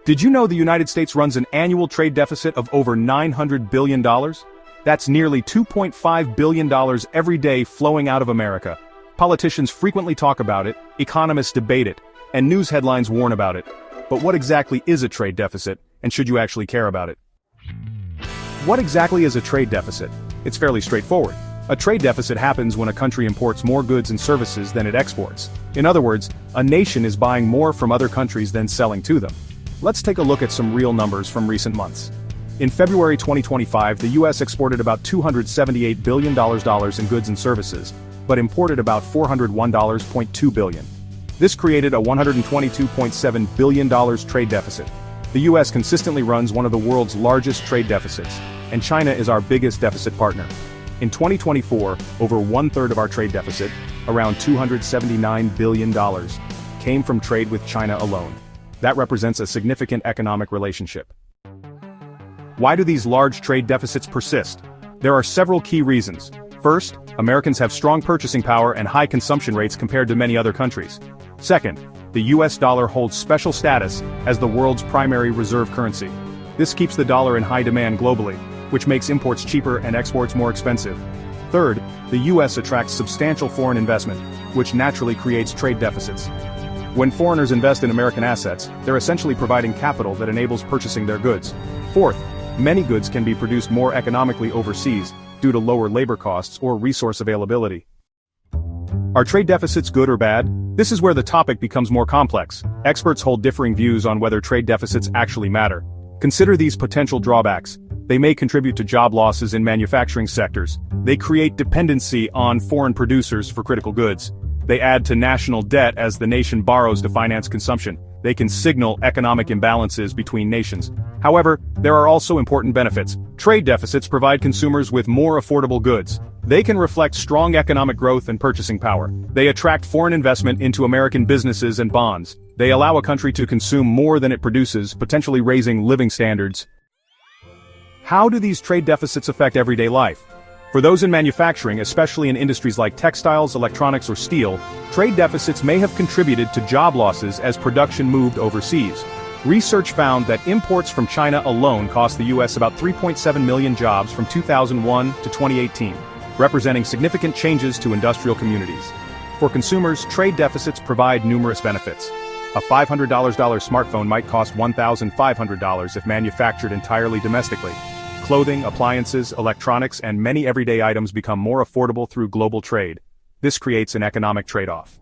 Did you know the United States runs an annual trade deficit of over $900 billion? That's nearly $2.5 billion every day flowing out of America. Politicians frequently talk about it, economists debate it, and news headlines warn about it. But what exactly is a trade deficit, and should you actually care about it? What exactly is a trade deficit? It's fairly straightforward. A trade deficit happens when a country imports more goods and services than it exports. In other words, a nation is buying more from other countries than selling to them. Let's take a look at some real numbers from recent months. In February 2025, the US exported about $278 billion in goods and services, but imported about $401.2 billion. This created a $122.7 billion trade deficit. The US consistently runs one of the world's largest trade deficits, and China is our biggest deficit partner. In 2024, over one-third of our trade deficit, around $279 billion, came from trade with China alone. That represents a significant economic relationship. Why do these large trade deficits persist? There are several key reasons. First, Americans have strong purchasing power and high consumption rates compared to many other countries. Second, the US dollar holds special status as the world's primary reserve currency. This keeps the dollar in high demand globally, which makes imports cheaper and exports more expensive. Third, the US attracts substantial foreign investment, which naturally creates trade deficits. When foreigners invest in American assets, they're essentially providing capital that enables purchasing their goods. Fourth, many goods can be produced more economically overseas due to lower labor costs or resource availability. Are trade deficits good or bad? This is where the topic becomes more complex. Experts hold differing views on whether trade deficits actually matter. Consider these potential drawbacks. They may contribute to job losses in manufacturing sectors. They create dependency on foreign producers for critical goods. They add to national debt as the nation borrows to finance consumption. They can signal economic imbalances between nations. However, there are also important benefits. Trade deficits provide consumers with more affordable goods. They can reflect strong economic growth and purchasing power. They attract foreign investment into American businesses and bonds. They allow a country to consume more than it produces, potentially raising living standards. How do these trade deficits affect everyday life? For those in manufacturing, especially in industries like textiles, electronics, or steel, trade deficits may have contributed to job losses as production moved overseas. Research found that imports from China alone cost the US about 3.7 million jobs from 2001 to 2018, representing significant changes to industrial communities. For consumers, trade deficits provide numerous benefits. A $500 smartphone might cost $1,500 if manufactured entirely domestically. Clothing, appliances, electronics, and many everyday items become more affordable through global trade. This creates an economic trade-off.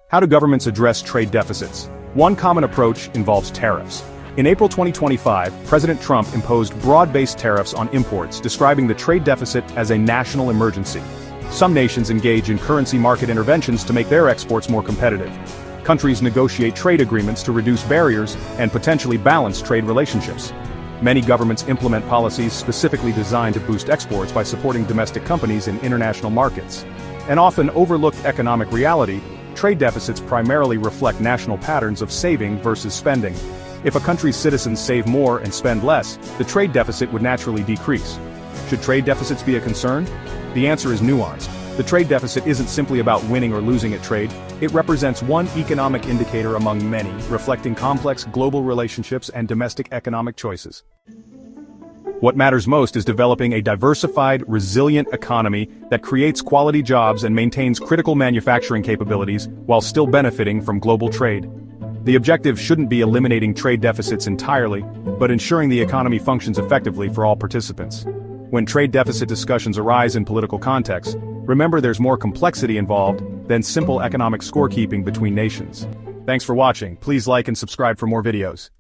How do governments address trade deficits? One common approach involves tariffs. In April 2025, President Trump imposed broad-based tariffs on imports, describing the trade deficit as a national emergency. Some nations engage in currency market interventions to make their exports more competitive. Countries negotiate trade agreements to reduce barriers and potentially balance trade relationships. Many governments implement policies specifically designed to boost exports by supporting domestic companies in international markets. An often overlooked economic reality, trade deficits primarily reflect national patterns of saving versus spending. If a country's citizens save more and spend less, the trade deficit would naturally decrease. Should trade deficits be a concern? The answer is nuanced. The trade deficit isn't simply about winning or losing at trade. It represents one economic indicator among many, reflecting complex global relationships and domestic economic choices. What matters most is developing a diversified, resilient economy that creates quality jobs and maintains critical manufacturing capabilities while still benefiting from global trade. The objective shouldn't be eliminating trade deficits entirely, but ensuring the economy functions effectively for all participants. When trade deficit discussions arise in political contexts, remember there's more complexity involved than simple economic scorekeeping between nations. Thanks for watching. Please like and subscribe for more videos.